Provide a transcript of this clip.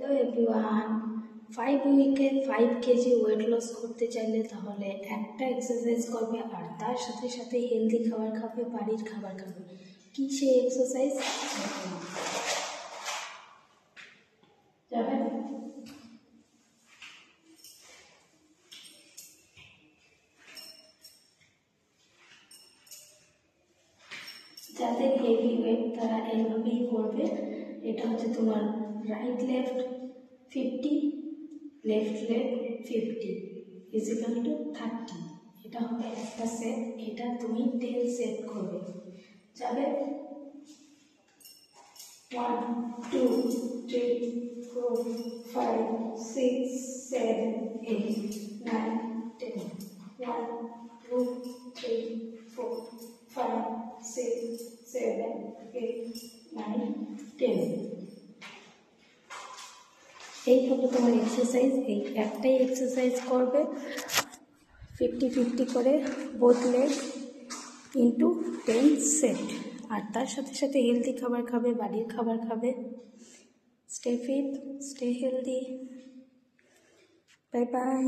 Hello everyone, 5 উইকে 5 KG weight loss করতে চাইলে তাহলে একটা এক্সারসাইজ করবে আর তার সাথে সাথে হেলদি খাবার খাবে, বাড়ির খাবার খাবে। কি সেই এক্সারসাইজ? যাদের হেভি ওয়েট তারা এইভাবেই করবে। এটা হচ্ছে তোমার right left 50, left left 50 equal to 30। এটা হবে একটা সেট। এটা তুমি 10 সেট করবে। যাবে 1 2 3 4 5 6 7 8 9 10 1 2 3 4 5 6 7 8 9 10। এই হলো তোমার এক্সারসাইজ। এই একটাই এক্সারসাইজ করবে 50-50 করে বোথ লেগ ইন্টু 10 সেট। আর তার সাথে সাথে হেলদি খাবার খাবে, বাড়ির খাবার খাবে। Stay fit, stay healthy. Bye by.